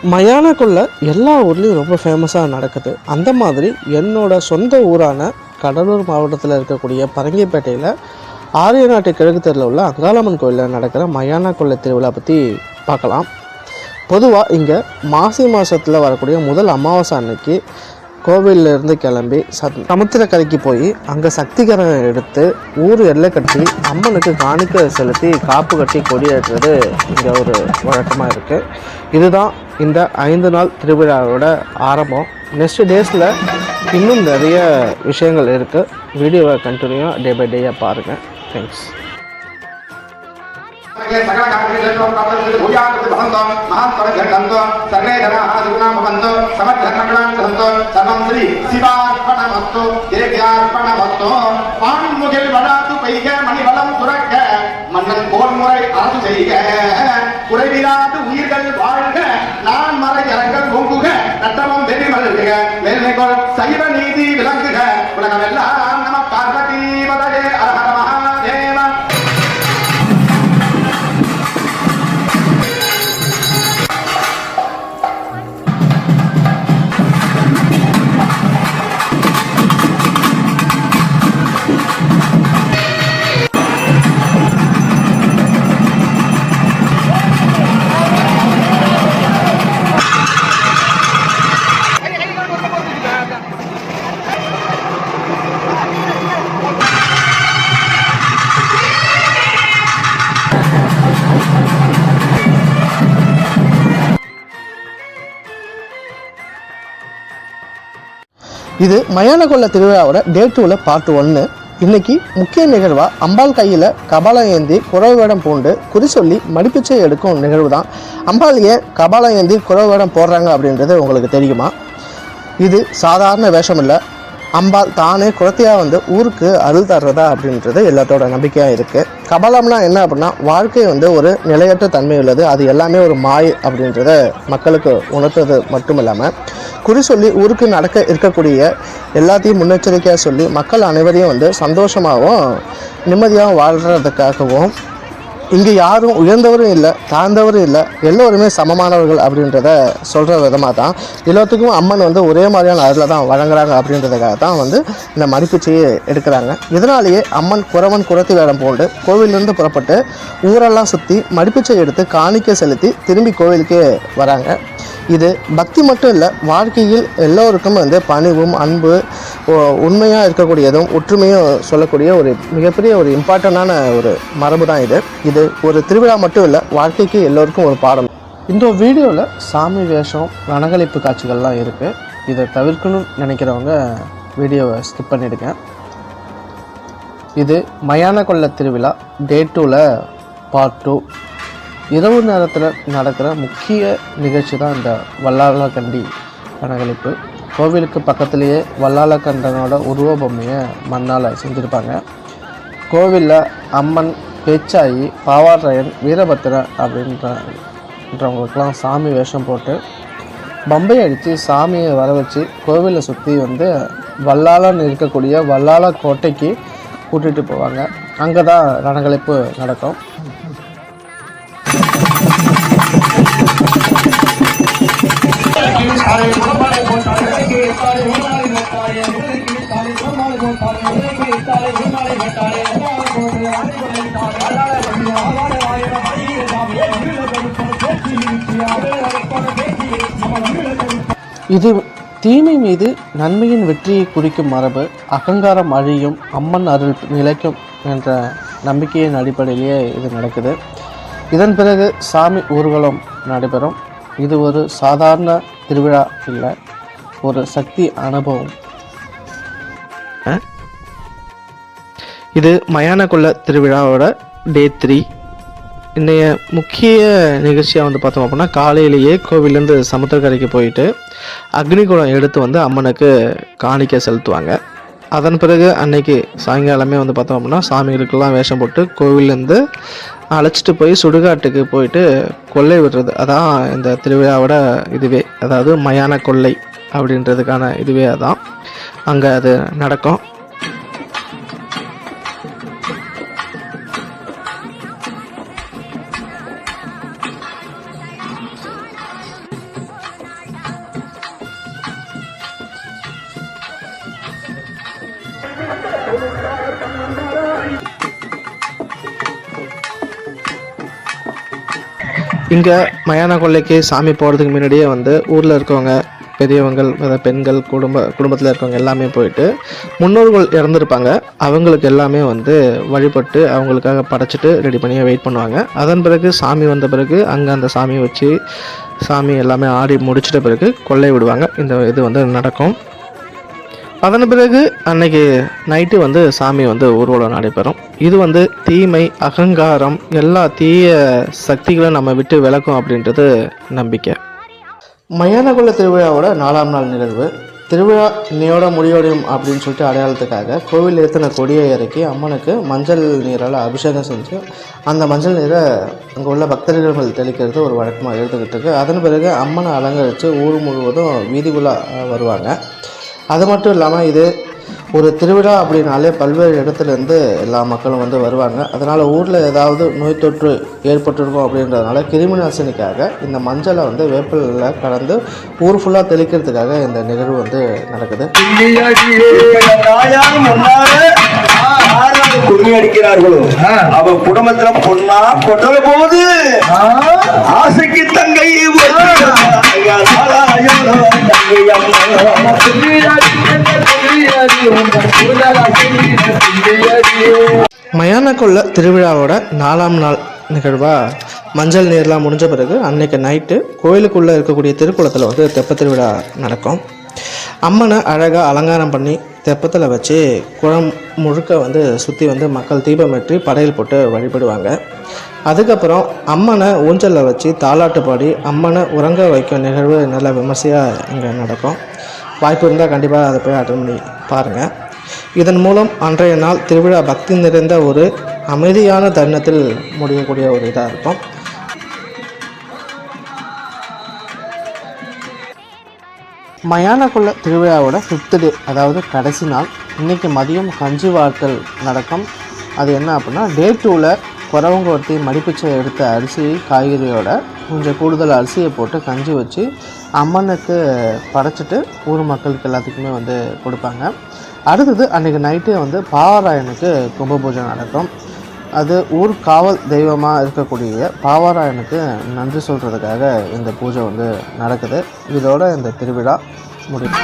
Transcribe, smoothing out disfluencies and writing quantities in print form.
மயானக்குள்ள எல்லா ஊர்லேயும் ரொம்ப ஃபேமஸாக நடக்குது. அந்த மாதிரி என்னோட சொந்த ஊரான கடலூர் மாவட்டத்தில் இருக்கக்கூடிய பரங்கிப்பேட்டையில் ஆரியநாட்டு கிழக்கு தெருவில் உள்ள அங்காளம்மன் கோயிலில் நடக்கிற மயானக்குள்ள திருவிழா பற்றி பார்க்கலாம். பொதுவாக இங்கே மாசி மாதத்தில் வரக்கூடிய முதல் அமாவாசை அன்னைக்கு கோவிலிருந்து கிளம்பி சமுத்திரக்கரைக்கு போய் அங்கே சக்திகரம் எடுத்து ஊர் எல்லை கட்டி அம்மனுக்கு காணிக்கை செலுத்தி காப்பு கட்டி கொடியேற்றுறது இங்கே ஒரு வழக்கமாக இருக்குது. இதுதான் இந்த 5 நாள் திருவிழாவோட ஆரம்பம். நெக்ஸ்ட் டேஸில் இன்னும் நிறைய விஷயங்கள் இருக்குது. வீடியோவை கண்டினியூ டே பை டேயாக பாருங்கள். தேங்க்ஸ். सकल कार्य भूया महांत सर्वे जना सुगुणामवंतो समर्थनकलां सहंतो सर्वं श्री शिवार्पणमस्तु देव्यार्पणमस्तु पान्मुगिल वडातु पैगे मणिवलम सुरक्क மன்னன் போன்முறை அரசு செய்க குறைவிலாது உயிர்கள் வாழ்க நான் மறை அரங்கல் ஓங்குக நட்டமும் வெறி மல்குக மேல்மைகோள் சைவ நீதி விளங்குக உலகமெல்லாம் நம பார்வதி பதவே அரஹர மகாதேவ. இது மயானக்குள்ள திருவிழாவோட டே 2ல பார்ட் 1. இன்னைக்கு முக்கிய நிகழ்வாக அம்பாள் கையில் கபாலம் ஏந்தி குறவு வேடம் பூண்டு குறி சொல்லி மடிப்பிச்சை எடுக்கும் நிகழ்வு தான். அம்பாள் ஏன் கபாலம் ஏந்தி குறவு வேடம் போடுறாங்க அப்படின்றது உங்களுக்கு தெரியுமா? இது சாதாரண வேஷம் இல்லை. அம்பாள் தானே குறத்தையாக வந்து ஊருக்கு அருள் தர்றதா அப்படின்றது எல்லாத்தோட நம்பிக்கையாக இருக்குது. கபாலம்னா என்ன அப்படின்னா வாழ்க்கை வந்து ஒரு நிலையற்ற தன்மை உள்ளது. அது எல்லாமே ஒரு மாய் அப்படின்றத மக்களுக்கு உணர்த்துறது மட்டும் இல்லாமல் குறி சொல்லி ஊருக்கு நடக்க இருக்கக்கூடிய எல்லாத்தையும் முன்னெச்சரிக்கையாக சொல்லி மக்கள் அனைவரையும் வந்து சந்தோஷமாகவும் நிம்மதியாகவும் வாழ்கிறதுக்காகவும் இங்கே யாரும் உயர்ந்தவரும் இல்லை தாழ்ந்தவரும் இல்லை, எல்லோருமே சமமானவர்கள் அப்படின்றத சொல்கிற விதமாக தான் எல்லாத்துக்கும் அம்மன் வந்து ஒரே மாதிரியான அருளை தான் வழங்குறாங்க அப்படின்றதுக்காக தான் வந்து இந்த மடிப்பிச்சையை எடுக்கிறாங்க. இதனாலேயே அம்மன் குறவன் குறத்தி வேடம் போண்டு கோவிலிருந்து புறப்பட்டு ஊரெல்லாம் சுற்றி மடிப்பிச்சை எடுத்து காணிக்கை செலுத்தி திரும்பி கோவிலுக்கே வராங்க. இது பக்தி மட்டும் இல்லை, வாழ்க்கையில் எல்லோருக்கும் வந்து பணிவும் அன்பு உண்மையாக இருக்கக்கூடியதும் ஒற்றுமையும் சொல்லக்கூடிய ஒரு மிகப்பெரிய ஒரு இம்பார்ட்டண்டான ஒரு மரபு தான் இது. இது ஒரு திருவிழா மட்டும் இல்லை, வாழ்க்கைக்கு எல்லோருக்கும் ஒரு பாடம். இந்த வீடியோவில் சாமி வேஷம் ரணகளிப்பு காட்சிகள்லாம் இருக்குது. இதை தவிர்க்கணும்னு நினைக்கிறவங்க வீடியோவை ஸ்கிப் பண்ணிடுங்க. இது மயானக்குள்ள திருவிழா டே 2ல பார்ட் 2. இரவு நேரத்தில் நடக்கிற முக்கிய நிகழ்ச்சி தான் இந்த வல்லாளக்கண்டி ரணகளிப்பு. கோவிலுக்கு பக்கத்துலேயே வல்லாளக்கண்டனோட உருவ பொம்மையை மண்ணால் செஞ்சுருப்பாங்க. கோவிலில் அம்மன், பேச்சாயி, பாவாரையன், வீரபத்திரன் அப்படின்றவங்களுக்கெல்லாம் சாமி வேஷம் போட்டு பம்பை அடித்து சாமியை வர வச்சு கோவிலை சுற்றி வந்து வல்லாளன் இருக்கக்கூடிய வல்லாள கோட்டைக்கு கூட்டிகிட்டு போவாங்க. அங்கே தான் ரணகளிப்பு நடக்கும். இது தீமை மீது நன்மையின் வெற்றியை குறிக்கும் மரபு. அகங்காரம் அழியும், அம்மன் அருள் நிலைக்கும் என்ற நம்பிக்கையின் அடிப்படையிலேயே இது நடக்குது. இதன் பிறகு சாமி ஊர்வலம் நடைபெறும். இது ஒரு சாதாரண திருவிழா இல்லை, ஒரு சக்தி அனுபவம். இது மயானக்குள்ள திருவிழாவோட டே 3. இன்றைய முக்கிய நிகழ்ச்சியாக வந்து பார்த்தோம் அப்படின்னா காலையிலேயே கோவிலேருந்து சமுத்திரக்கரைக்கு போயிட்டு அக்னிகுடம் எடுத்து வந்து அம்மனுக்கு காணிக்கை செலுத்துவாங்க. அதன் பிறகு அன்னைக்கு சாயங்காலமே வந்து பார்த்தோம் அப்படின்னா சாமிகளுக்கெல்லாம் வேஷம் போட்டு கோவிலேருந்து அழைச்சிட்டு போய் சுடுகாட்டுக்கு போயிட்டு கொள்ளை விடுறது. அதான் இந்த திருவிழாவோட இதுவே, அதாவது மயான கொள்ளை அப்படின்றதுக்கான இதுவே அதான். அங்கே அது நடக்கும். இங்கே மயான கொள்ளைக்கு சாமி போகிறதுக்கு முன்னாடியே வந்து ஊரில் இருக்கவங்க பெரியவங்கள் பெண்கள் குடும்பத்தில் இருக்கவங்க எல்லாமே போயிட்டு முன்னோர்கள் இறந்துருப்பாங்க அவங்களுக்கு எல்லாமே வந்து வழிபட்டு அவங்களுக்காக படைச்சிட்டு ரெடி பண்ணி வெயிட் பண்ணுவாங்க. அதன் பிறகு சாமி வந்த பிறகு அங்கே அந்த சாமியை வச்சு சாமி எல்லாமே ஆடி முடிச்சிட்ட பிறகு கொள்ளை விடுவாங்க. இந்த இது வந்து நடக்கும். அதன் பிறகு அன்னைக்கு நைட்டு வந்து சாமி வந்து ஊர்வலம் நடைபெறும். இது வந்து தீமை அகங்காரம் எல்லா தீய சக்திகளும் நம்ம விட்டு விலக்கும் அப்படின்றது நம்பிக்கை. மயானகுள்ள திருவிழாவோட 4ஆம் நாள் நிகழ்வு. திருவிழா இன்னையோட முடிவடையும் அப்படின்னு சொல்லிட்டு அடையாளத்துக்காக கோவில் ஏற்றின கொடியை இறக்கி அம்மனுக்கு மஞ்சள் நீரால் அபிஷேகம் செஞ்சு அந்த மஞ்சள் நீரை அங்கே உள்ள பக்தர்கள் தெளிக்கிறது ஒரு வழக்கமாக இருந்துக்கிட்டு இருக்கு. அதன் பிறகு அம்மனை அலங்கரித்து ஊர் முழுவதும் வீதிக்குள்ளே வருவாங்க. அது மட்டும் இல்லாமல் இது ஒரு திருவிழா அப்படின்னாலே பல்வேறு இடத்துலேருந்து எல்லா மக்களும் வந்து வருவாங்க. அதனால் ஊரில் ஏதாவது நோய் தொற்று ஏற்பட்டிருக்கும் அப்படின்றதுனால கிருமி நாசினிக்காக இந்த மஞ்சளை வந்து வேப்பிலையில் கலந்து ஊர் ஃபுல்லாக தெளிக்கிறதுக்காக இந்த நிகழ்வு வந்து நடக்குது. கும்மி அடிக்கிறார்களோ அவ குடும்பத்துல பொண்ணா கொட்டல போது ஆசைக்கு தங்கை மயானக்குள்ள திருவிழாவோட 4ஆம் நாள் நிகழ்வாக மஞ்சள் நீர்லாம் முடிஞ்ச பிறகு அன்னைக்கு நைட்டு கோயிலுக்குள்ளே இருக்கக்கூடிய திருக்குளத்தில் வந்து தெப்ப திருவிழா நடக்கும். அம்மனை அழகாக அலங்காரம் பண்ணி தெப்பத்தில் வச்சு குளம் முழுக்க வந்து சுற்றி வந்து மக்கள் தீபமேற்றி படையல் போட்டு வழிபடுவாங்க. அதுக்கப்புறம் அம்மனை ஊஞ்சலில் வச்சு தாலாட்டு பாடி அம்மனை உறங்க வைக்கும் நிகழ்வு நல்ல விமர்சையாக இங்கே நடக்கும். வாய்ப்பு இருந்தால் கண்டிப்பாக அதை போய் அட்டன் பண்ணி பாருங்கள். இதன் மூலம் அன்றைய நாள் திருவிழா பக்தி நிறைந்த ஒரு அமைதியான தருணத்தில் முடியக்கூடிய ஒரு இதாக இருக்கும். மயானக்குள்ள திருவிழாவோட 5th டே அதாவது கடைசி நாள் இன்றைக்கி மதியம் கஞ்சி வார்த்தல் நடக்கும். அது என்ன அப்படின்னா டே 2ல் குறவங்கொட்டி மடிப்பிச்சை எடுத்த அரிசி காய்கறியோட கொஞ்சம் கூடுதல் அரிசியை போட்டு கஞ்சி வச்சு அம்மனுக்கு படைச்சிட்டு ஊர் மக்களுக்கு எல்லாத்துக்குமே வந்து கொடுப்பாங்க. அடுத்தது அன்றைக்கி நைட்டே வந்து பாவராயனுக்கு கும்ப பூஜை நடக்கும். அது ஊர் காவல் தெய்வமாக இருக்கக்கூடிய பாவராயனுக்கு நன்றி சொல்கிறதுக்காக இந்த பூஜை வந்து நடக்குது. இதோட இந்த திருவிழா முடியும்.